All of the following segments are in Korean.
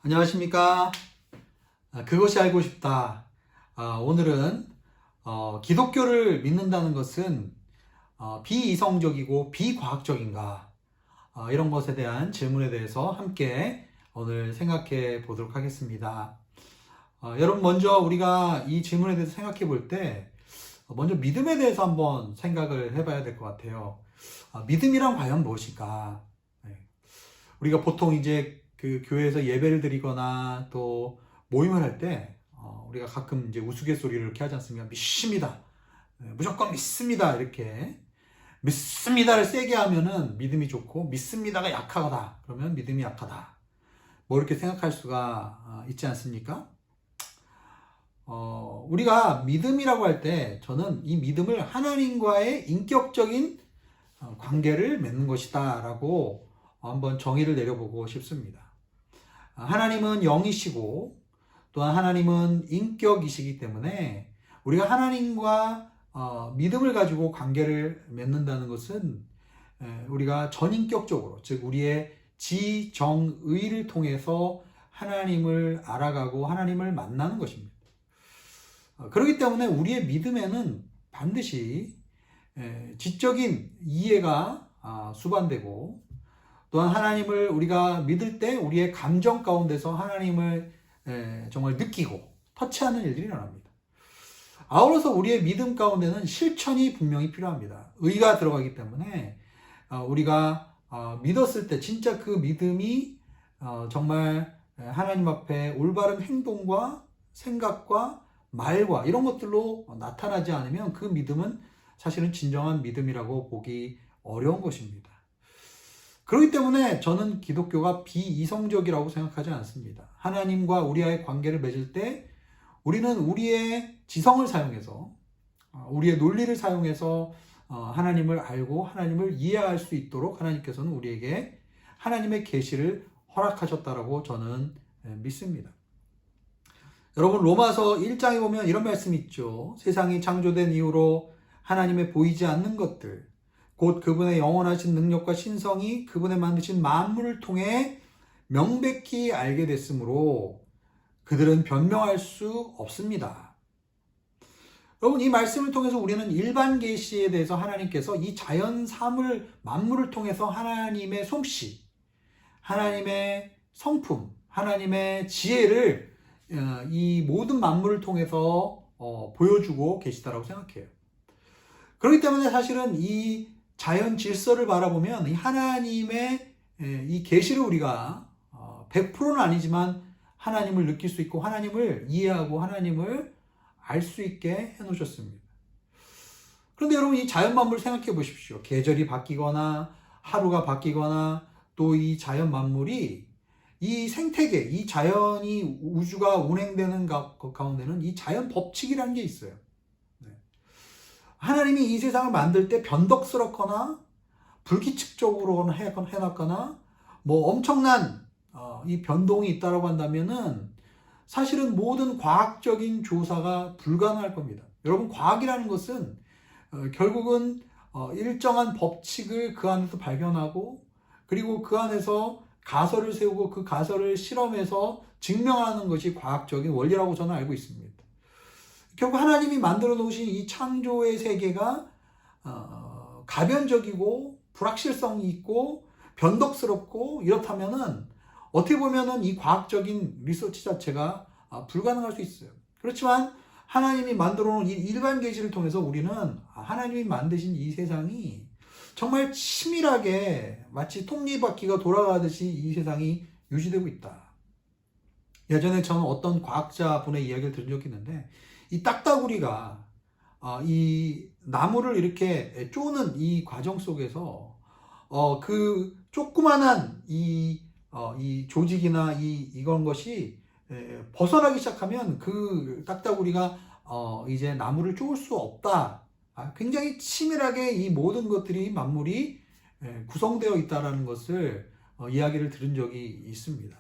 안녕하십니까. 그것이 알고 싶다. 오늘은 기독교를 믿는다는 것은 비이성적이고 비과학적인가, 이런 것에 대한 질문에 대해서 함께 오늘 생각해 보도록 하겠습니다. 여러분, 먼저 우리가 이 질문에 대해서 생각해 볼 때 먼저 믿음에 대해서 한번 생각을 해봐야 될 것 같아요. 믿음이란 과연 무엇일까? 네. 우리가 보통 이제 그 교회에서 예배를 드리거나 또 모임을 할 때 우리가 가끔 이제 우스갯소리를 이렇게 하지 않습니까? 믿습니다. 무조건 믿습니다. 이렇게 믿습니다를 세게 하면은 믿음이 좋고, 믿습니다가 약하다 그러면 믿음이 약하다. 뭐 이렇게 생각할 수가 있지 않습니까? 우리가 믿음이라고 할 때 저는 이 믿음을 하나님과의 인격적인 관계를 맺는 것이다 라고 한번 정의를 내려보고 싶습니다. 하나님은 영이시고 또한 하나님은 인격이시기 때문에 우리가 하나님과 믿음을 가지고 관계를 맺는다는 것은 우리가 전인격적으로, 즉 우리의 지정의를 통해서 하나님을 알아가고 하나님을 만나는 것입니다. 그렇기 때문에 우리의 믿음에는 반드시 지적인 이해가 수반되고, 또한 하나님을 우리가 믿을 때 우리의 감정 가운데서 하나님을 정말 느끼고 터치하는 일들이 일어납니다. 아울러서 우리의 믿음 가운데는 실천이 분명히 필요합니다. 의가 들어가기 때문에 우리가 믿었을 때 진짜 그 믿음이 정말 하나님 앞에 올바른 행동과 생각과 말과 이런 것들로 나타나지 않으면 그 믿음은 사실은 진정한 믿음이라고 보기 어려운 것입니다. 그렇기 때문에 저는 기독교가 비이성적이라고 생각하지 않습니다. 하나님과 우리와의 관계를 맺을 때 우리는 우리의 지성을 사용해서, 우리의 논리를 사용해서 하나님을 알고 하나님을 이해할 수 있도록 하나님께서는 우리에게 하나님의 계시를 허락하셨다라고 저는 믿습니다. 여러분, 로마서 1장에 보면 이런 말씀이 있죠. 세상이 창조된 이후로 하나님의 보이지 않는 것들, 곧 그분의 영원하신 능력과 신성이 그분의 만드신 만물을 통해 명백히 알게 됐으므로 그들은 변명할 수 없습니다. 여러분, 이 말씀을 통해서 우리는 일반 계시에 대해서 하나님께서 이 자연 사물 만물을 통해서 하나님의 솜씨, 하나님의 성품, 하나님의 지혜를 이 모든 만물을 통해서 보여주고 계시다라고 생각해요. 그렇기 때문에 사실은 이 자연 질서를 바라보면 이 하나님의 이 계시를 우리가 100%는 아니지만 하나님을 느낄 수 있고 하나님을 이해하고 하나님을 알 수 있게 해놓으셨습니다. 그런데 여러분, 이 자연 만물을 생각해 보십시오. 계절이 바뀌거나 하루가 바뀌거나 또 이 자연 만물이, 이 생태계, 이 자연이, 우주가 운행되는 가운데는 이 자연 법칙이라는 게 있어요. 하나님이 이 세상을 만들 때 변덕스럽거나 불규칙적으로 해놨거나 뭐 엄청난 이 변동이 있다고 한다면은 사실은 모든 과학적인 조사가 불가능할 겁니다. 여러분, 과학이라는 것은 결국은 일정한 법칙을 그 안에서 발견하고, 그리고 그 안에서 가설을 세우고 그 가설을 실험해서 증명하는 것이 과학적인 원리라고 저는 알고 있습니다. 결국 하나님이 만들어 놓으신 이 창조의 세계가 가변적이고 불확실성이 있고 변덕스럽고 이렇다면은 어떻게 보면은 이 과학적인 리서치 자체가 불가능할 수 있어요. 그렇지만 하나님이 만들어 놓은 이 일반 계시를 통해서 우리는 하나님이 만드신 이 세상이 정말 치밀하게 마치 톱니바퀴가 돌아가듯이 이 세상이 유지되고 있다. 예전에 저는 어떤 과학자분의 이야기를 들은 적이 있는데, 이 딱따구리가 이 나무를 이렇게 쪼는 이 과정 속에서 그 조그만한 이 조직이나 이런 것이 벗어나기 시작하면 그 딱따구리가 이제 나무를 쪼을 수 없다. 굉장히 치밀하게 이 모든 것들이 만물이 구성되어 있다라는 것을 이야기를 들은 적이 있습니다.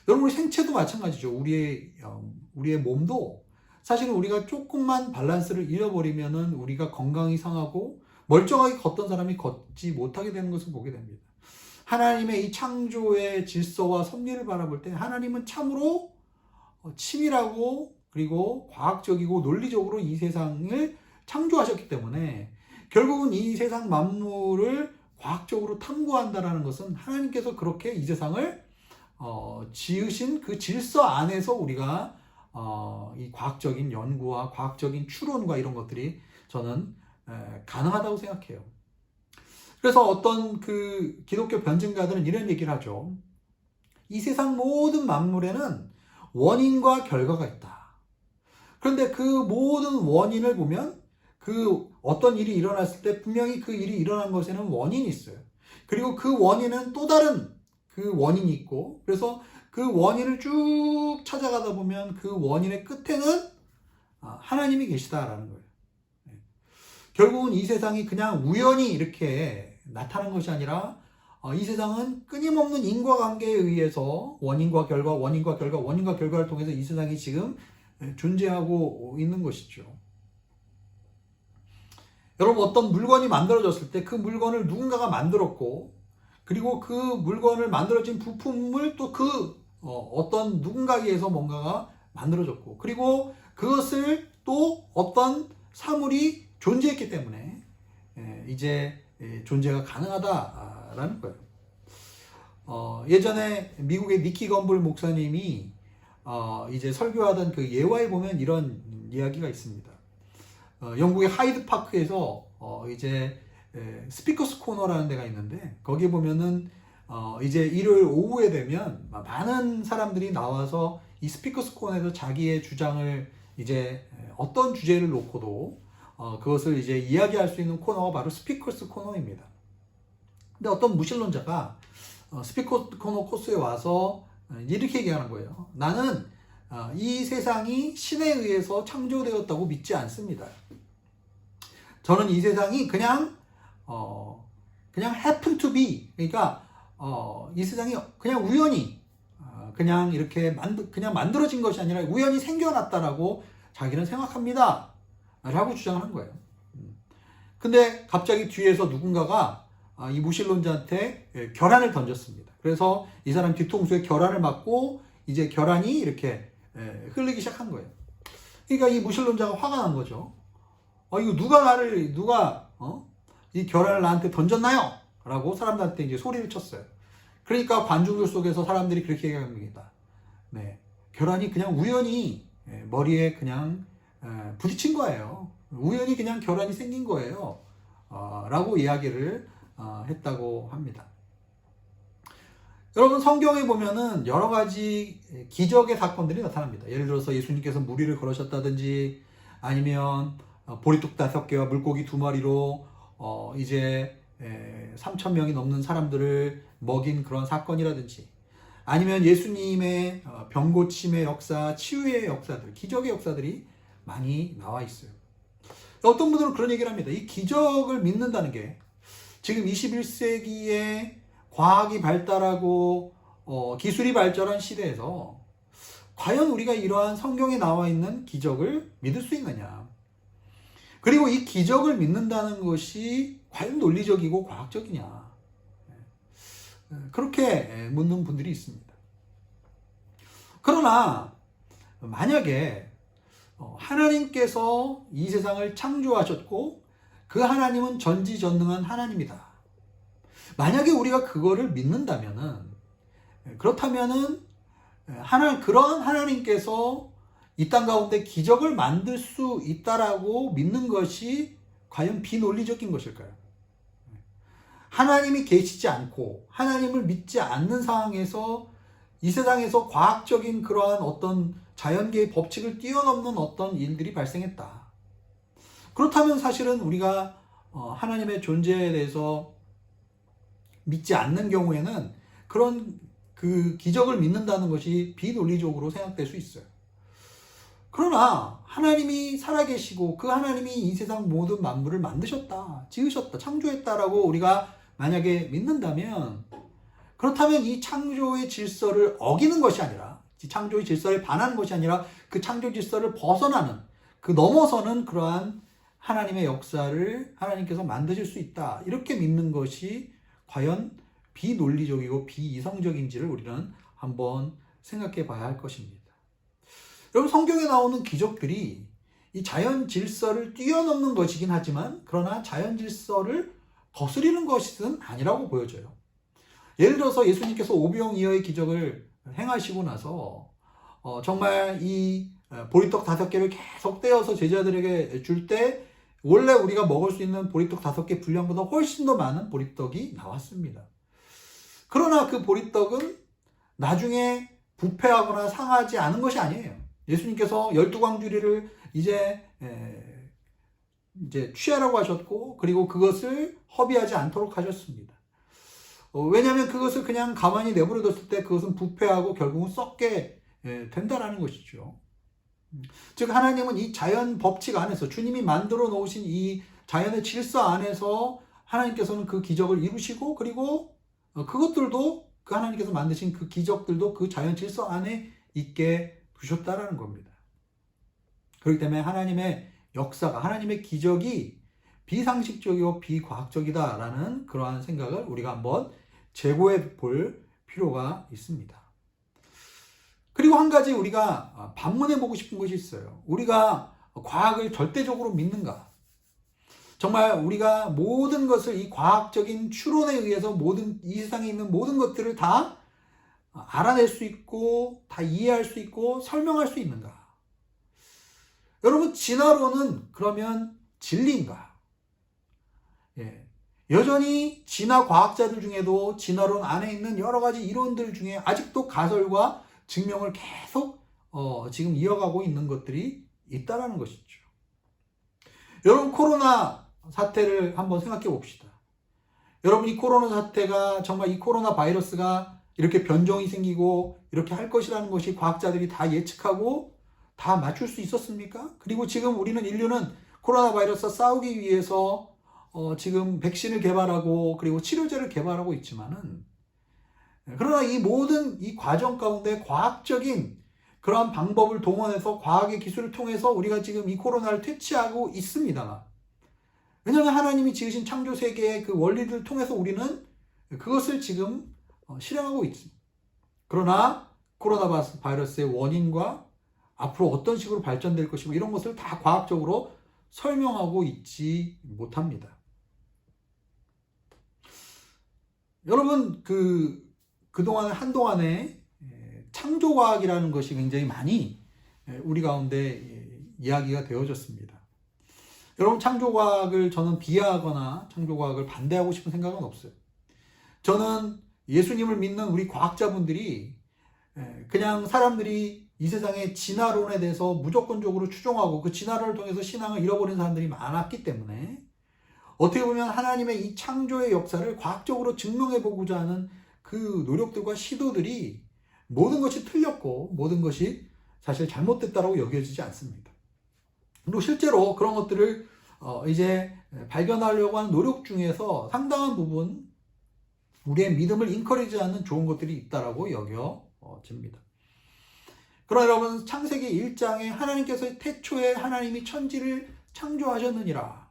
여러분, 우리 생체도 마찬가지죠. 우리의 몸도 사실은 우리가 조금만 밸런스를 잃어버리면은 우리가 건강이 상하고 멀쩡하게 걷던 사람이 걷지 못하게 되는 것을 보게 됩니다. 하나님의 이 창조의 질서와 섭리를 바라볼 때 하나님은 참으로 치밀하고 그리고 과학적이고 논리적으로 이 세상을 창조하셨기 때문에 결국은 이 세상 만물을 과학적으로 탐구한다는 것은 하나님께서 그렇게 이 세상을 지으신 그 질서 안에서 우리가 이 과학적인 연구와 과학적인 추론과 이런 것들이 저는 가능하다고 생각해요. 그래서 어떤 그 기독교 변증가들은 이런 얘기를 하죠. 이 세상 모든 만물에는 원인과 결과가 있다. 그런데 그 모든 원인을 보면 그 어떤 일이 일어났을 때 분명히 그 일이 일어난 것에는 원인이 있어요. 그리고 그 원인은 또 다른 그 원인이 있고, 그래서 그 원인을 쭉 찾아가다 보면 그 원인의 끝에는 하나님이 계시다라는 거예요. 결국은 이 세상이 그냥 우연히 이렇게 나타난 것이 아니라 이 세상은 끊임없는 인과관계에 의해서 원인과 결과, 원인과 결과, 원인과 결과를 통해서 이 세상이 지금 존재하고 있는 것이죠. 여러분, 어떤 물건이 만들어졌을 때 그 물건을 누군가가 만들었고, 그리고 그 물건을 만들어진 부품을 또 그 어떤 누군가에 의해서 뭔가가 만들어졌고, 그리고 그것을 또 어떤 사물이 존재했기 때문에 이제 존재가 가능하다라는 거예요. 예전에 미국의 니키 건불 목사님이 이제 설교하던 그 예화에 보면 이런 이야기가 있습니다. 영국의 하이드 파크에서 이제 스피커스 코너라는 데가 있는데, 거기 보면은 이제 일요일 오후에 되면 많은 사람들이 나와서 이 스피커스 코너에서 자기의 주장을 이제 어떤 주제를 놓고도 그것을 이제 이야기할 수 있는 코너가 바로 스피커스 코너입니다. 근데 어떤 무신론자가 스피커스 코너 코스에 와서 이렇게 얘기하는 거예요. 나는 이 세상이 신에 의해서 창조되었다고 믿지 않습니다. 저는 이 세상이 그냥 happen to be, 그러니까 이 세상이 그냥 우연히 그냥 이렇게 그냥 만들어진 것이 아니라 우연히 생겨났다라고 자기는 생각합니다 라고 주장하는 거예요. 근데 갑자기 뒤에서 누군가가 이 무신론자한테 결함을 던졌습니다. 그래서 이 사람 뒤통수에 결함을 맞고 이제 결함이 이렇게 흘리기 시작한 거예요. 그러니까 이 무신론자가 화가 난 거죠. 이거 누가 이 결함을 나한테 던졌나요? 라고 사람들한테 이제 소리를 쳤어요. 그러니까 관중들 속에서 사람들이 그렇게 얘기합니다. 네, 결함이 그냥 우연히 머리에 그냥 부딪힌 거예요. 우연히 그냥 결함이 생긴 거예요. 라고 이야기를 했다고 합니다. 여러분, 성경에 보면은 여러 가지 기적의 사건들이 나타납니다. 예를 들어서 예수님께서 무리를 걸으셨다든지, 아니면 보리떡 5개와 물고기 2마리로 이제 3,000명이 넘는 사람들을 먹인 그런 사건이라든지, 아니면 예수님의 병고침의 역사, 치유의 역사들, 기적의 역사들이 많이 나와 있어요. 어떤 분들은 그런 얘기를 합니다. 이 기적을 믿는다는 게 지금 21세기에 과학이 발달하고 기술이 발전한 시대에서 과연 우리가 이러한 성경에 나와 있는 기적을 믿을 수 있느냐, 그리고 이 기적을 믿는다는 것이 과연 논리적이고 과학적이냐, 그렇게 묻는 분들이 있습니다. 그러나 만약에 하나님께서 이 세상을 창조하셨고 그 하나님은 전지전능한 하나님이다, 만약에 우리가 그거를 믿는다면은, 그렇다면은 그런 하나님께서 이 땅 가운데 기적을 만들 수 있다라고 믿는 것이 과연 비논리적인 것일까요? 하나님이 계시지 않고 하나님을 믿지 않는 상황에서 이 세상에서 과학적인 그러한 어떤 자연계의 법칙을 뛰어넘는 어떤 일들이 발생했다. 그렇다면 사실은 우리가 하나님의 존재에 대해서 믿지 않는 경우에는 그런 그 기적을 믿는다는 것이 비논리적으로 생각될 수 있어요. 그러나 하나님이 살아계시고 그 하나님이 이 세상 모든 만물을 만드셨다, 지으셨다, 창조했다라고 우리가 만약에 믿는다면, 그렇다면 이 창조의 질서를 어기는 것이 아니라, 창조의 질서를 반하는 것이 아니라 그 창조 질서를 벗어나는, 그 넘어서는 그러한 하나님의 역사를 하나님께서 만드실 수 있다, 이렇게 믿는 것이 과연 비논리적이고 비이성적인지를 우리는 한번 생각해 봐야 할 것입니다. 여러분, 성경에 나오는 기적들이 이 자연 질서를 뛰어넘는 것이긴 하지만 그러나 자연 질서를 거스리는 것은 아니라고 보여져요. 예를 들어서 예수님께서 오병이어의 기적을 행하시고 나서 정말 이 보리떡 5개를 계속 떼어서 제자들에게 줄 때 원래 우리가 먹을 수 있는 보리떡 5개 분량보다 훨씬 더 많은 보리떡이 나왔습니다. 그러나 그 보리떡은 나중에 부패하거나 상하지 않은 것이 아니에요. 예수님께서 12광주리를 이제 취하라고 하셨고, 그리고 그것을 허비하지 않도록 하셨습니다. 왜냐하면 그것을 그냥 가만히 내버려뒀을 때 그것은 부패하고 결국은 썩게 된다라는 것이죠. 즉, 하나님은 이 자연 법칙 안에서, 주님이 만들어 놓으신 이 자연의 질서 안에서 하나님께서는 그 기적을 이루시고, 그리고 그것들도, 그 하나님께서 만드신 그 기적들도 그 자연 질서 안에 있게 두셨다라는 겁니다. 그렇기 때문에 하나님의 역사가, 하나님의 기적이 비상식적이고 비과학적이다라는 그러한 생각을 우리가 한번 재고해 볼 필요가 있습니다. 그리고 한 가지 우리가 반문해 보고 싶은 것이 있어요. 우리가 과학을 절대적으로 믿는가? 정말 우리가 모든 것을 이 과학적인 추론에 의해서 이 세상에 있는 모든 것들을 다 알아낼 수 있고, 다 이해할 수 있고, 설명할 수 있는가? 여러분, 진화론은 그러면 진리인가? 여전히 진화 과학자들 중에도 진화론 안에 있는 여러 가지 이론들 중에 아직도 가설과 증명을 계속 지금 이어가고 있는 것들이 있다라는 것이죠. 여러분, 코로나 사태를 한번 생각해 봅시다. 여러분, 이 코로나 사태가 정말 이 코로나 바이러스가 이렇게 변종이 생기고 이렇게 할 것이라는 것이 과학자들이 다 예측하고 다 맞출 수 있었습니까? 그리고 지금 인류는 코로나 바이러스와 싸우기 위해서 지금 백신을 개발하고 그리고 치료제를 개발하고 있지만은, 그러나 이 모든 이 과정 가운데 과학적인 그러한 방법을 동원해서 과학의 기술을 통해서 우리가 지금 이 코로나를 퇴치하고 있습니다만, 왜냐하면 하나님이 지으신 창조 세계의 그 원리들을 통해서 우리는 그것을 지금 실행하고 있습니다. 그러나 코로나 바이러스의 원인과 앞으로 어떤 식으로 발전될 것이고 이런 것을 다 과학적으로 설명하고 있지 못합니다. 여러분, 한동안에 창조과학이라는 것이 굉장히 많이 우리 가운데 이야기가 되어졌습니다. 여러분, 창조과학을 저는 비하하거나 창조과학을 반대하고 싶은 생각은 없어요. 저는 예수님을 믿는 우리 과학자분들이 그냥 사람들이 이 세상의 진화론에 대해서 무조건적으로 추종하고 그 진화론을 통해서 신앙을 잃어버린 사람들이 많았기 때문에 어떻게 보면 하나님의 이 창조의 역사를 과학적으로 증명해보고자 하는 그 노력들과 시도들이 모든 것이 틀렸고 모든 것이 사실 잘못됐다고 여겨지지 않습니다. 그리고 실제로 그런 것들을 이제 발견하려고 하는 노력 중에서 상당한 부분 우리의 믿음을 인커리지하는 좋은 것들이 있다라고 여겨집니다. 그러나 여러분, 창세기 1장에 하나님께서 태초에 하나님이 천지를 창조하셨느니라.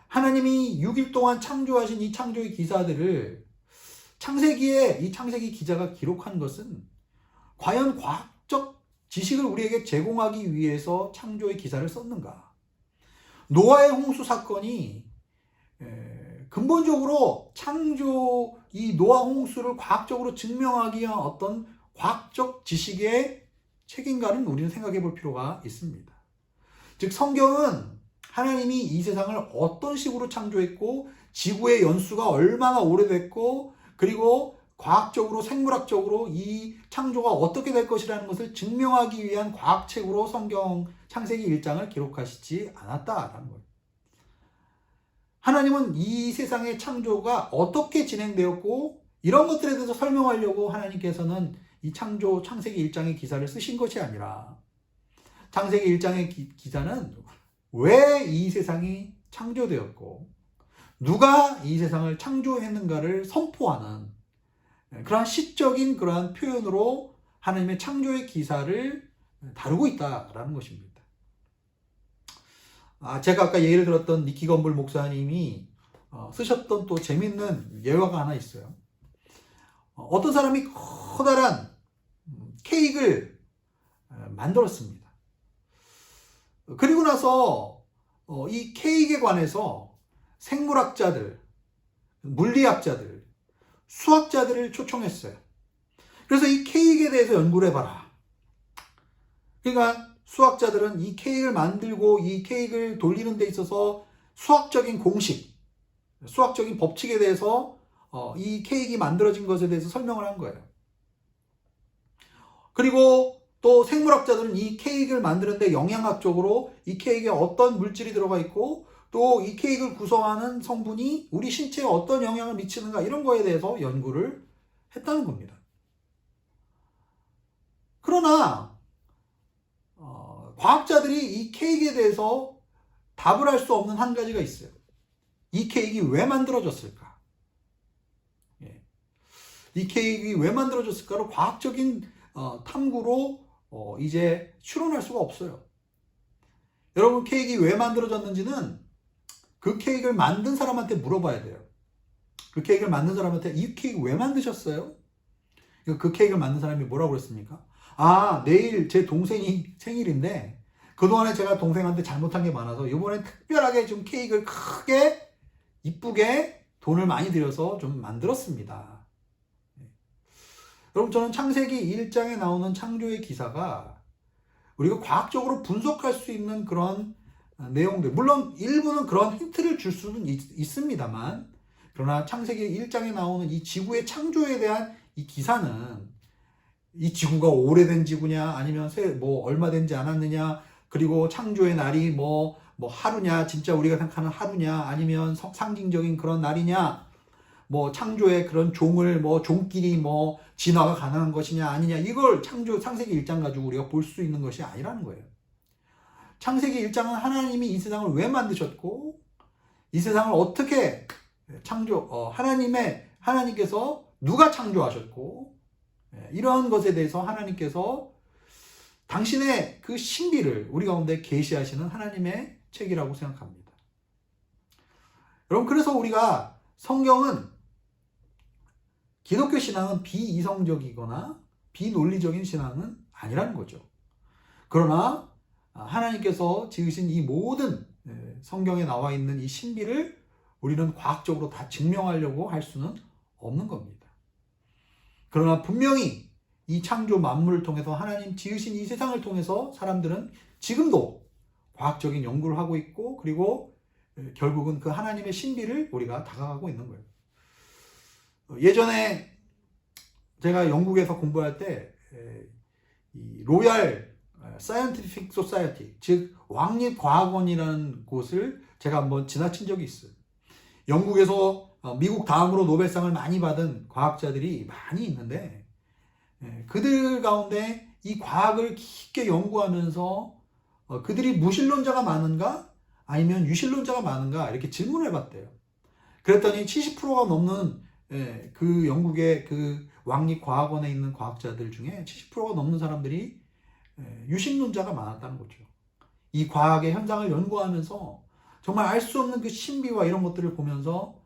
하나님이 6일 동안 창조하신 이 창조의 기사들을 이 창세기 기자가 기록한 것은 과연 과학적 지식을 우리에게 제공하기 위해서 창조의 기사를 썼는가? 노아의 홍수 사건이 근본적으로 이 노아 홍수를 과학적으로 증명하기 위한 어떤 과학적 지식의 책임가는 우리는 생각해 볼 필요가 있습니다. 즉, 성경은 하나님이 이 세상을 어떤 식으로 창조했고 지구의 연수가 얼마나 오래됐고 그리고 과학적으로 생물학적으로 이 창조가 어떻게 될 것이라는 것을 증명하기 위한 과학책으로 창세기 1장을 기록하시지 않았다라는 거예요. 하나님은 이 세상의 창조가 어떻게 진행되었고 이런 것들에 대해서 설명하려고 하나님께서는 이 창세기 1장의 기사를 쓰신 것이 아니라 창세기 1장의 기사는 왜 이 세상이 창조되었고 누가 이 세상을 창조했는가를 선포하는 그러한 시적인 그러한 표현으로 하나님의 창조의 기사를 다루고 있다라는 것입니다. 제가 아까 예를 들었던 니키 건블 목사님이 쓰셨던 또 재밌는 예화가 하나 있어요. 어떤 사람이 커다란 케이크를 만들었습니다. 그리고 나서 이 케이크에 관해서 생물학자들, 물리학자들, 수학자들을 초청했어요. 그래서 이 케이크에 대해서 연구를 해봐라. 그러니까 수학자들은 이 케이크를 만들고 이 케이크를 돌리는 데 있어서 수학적인 공식, 수학적인 법칙에 대해서 이 케이크가 만들어진 것에 대해서 설명을 한 거예요. 그리고 또 생물학자들은 이 케이크를 만드는데 영양학적으로 이 케이크에 어떤 물질이 들어가 있고 또 이 케이크를 구성하는 성분이 우리 신체에 어떤 영향을 미치는가 이런 거에 대해서 연구를 했다는 겁니다. 그러나 과학자들이 이 케이크에 대해서 답을 할 수 없는 한 가지가 있어요. 이 케이크가 왜 만들어졌을까? 이 케이크가 왜 만들어졌을까를 과학적인 탐구로 이제 추론할 수가 없어요. 여러분, 케이크가 왜 만들어졌는지는 그 케이크를 만든 사람한테 물어봐야 돼요. 그 케이크를 만든 사람한테 이 케이크 왜 만드셨어요? 그 케이크를 만든 사람이 뭐라고 그랬습니까? 내일 제 동생이 생일인데 그동안에 제가 동생한테 잘못한 게 많아서 이번엔 특별하게 좀 케이크를 크게 이쁘게 돈을 많이 들여서 좀 만들었습니다. 여러분, 저는 창세기 1장에 나오는 창조의 기사가 우리가 과학적으로 분석할 수 있는 그런 내용들, 물론 일부는 그런 힌트를 줄 수는 있습니다만, 그러나 창세기 1장에 나오는 이 지구의 창조에 대한 이 기사는 이 지구가 오래된 지구냐 아니면 얼마 된지 않았느냐, 그리고 창조의 날이 뭐 하루냐, 진짜 우리가 생각하는 하루냐, 아니면 상징적인 그런 날이냐, 창조의 그런 종끼리 진화가 가능한 것이냐 아니냐, 이걸 창세기 1장 가지고 우리가 볼 수 있는 것이 아니라는 거예요. 창세기 1장은 하나님이 이 세상을 왜 만드셨고 이 세상을 어떻게 하나님께서 누가 창조하셨고, 이러한 것에 대해서 하나님께서 당신의 그 신비를 우리 가운데 계시하시는 하나님의 책이라고 생각합니다. 여러분, 그래서 우리가 성경은, 기독교 신앙은 비이성적이거나 비논리적인 신앙은 아니라는 거죠. 그러나 하나님께서 지으신 이 모든 성경에 나와 있는 이 신비를 우리는 과학적으로 다 증명하려고 할 수는 없는 겁니다. 그러나 분명히 이 창조 만물을 통해서 하나님 지으신 이 세상을 통해서 사람들은 지금도 과학적인 연구를 하고 있고, 그리고 결국은 그 하나님의 신비를 우리가 다가가고 있는 거예요. 예전에 제가 영국에서 공부할 때 이 로얄 사이언티픽 소사이어티, 즉 왕립과학원이라는 곳을 제가 한번 지나친 적이 있어요. 영국에서 미국 다음으로 노벨상을 많이 받은 과학자들이 많이 있는데, 그들 가운데 이 과학을 깊게 연구하면서 그들이 무신론자가 많은가 아니면 유신론자가 많은가 이렇게 질문을 해봤대요. 그랬더니 70%가 넘는 그 영국의 그 왕립과학원에 있는 과학자들 중에 70%가 넘는 사람들이 유신론자가 많았다는 거죠. 이 과학의 현상을 연구하면서 정말 알 수 없는 그 신비와 이런 것들을 보면서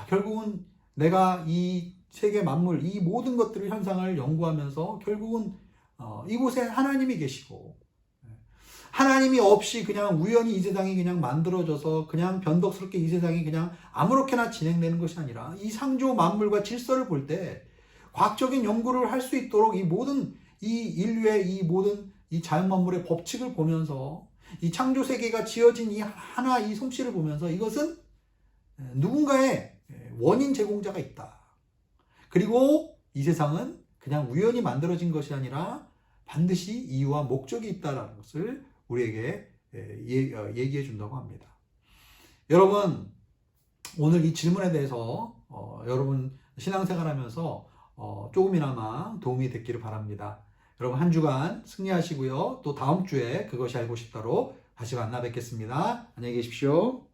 결국은 내가 이 세계 만물, 이 모든 것들을, 현상을 연구하면서 결국은 이곳에 하나님이 계시고, 하나님이 없이 그냥 우연히 이 세상이 그냥 만들어져서 그냥 변덕스럽게 이 세상이 그냥 아무렇게나 진행되는 것이 아니라, 이 창조 만물과 질서를 볼 때 과학적인 연구를 할 수 있도록 이 모든 이 인류의 이 모든 이 자연 만물의 법칙을 보면서, 이 창조 세계가 지어진 이 하나 이 솜씨를 보면서 이것은 누군가의 원인 제공자가 있다. 그리고 이 세상은 그냥 우연히 만들어진 것이 아니라 반드시 이유와 목적이 있다는 것을 우리에게 얘기해 준다고 합니다. 여러분, 오늘 이 질문에 대해서 여러분 신앙생활하면서 조금이나마 도움이 됐기를 바랍니다. 여러분, 한 주간 승리하시고요. 또 다음 주에 그것이 알고 싶다로 다시 만나 뵙겠습니다. 안녕히 계십시오.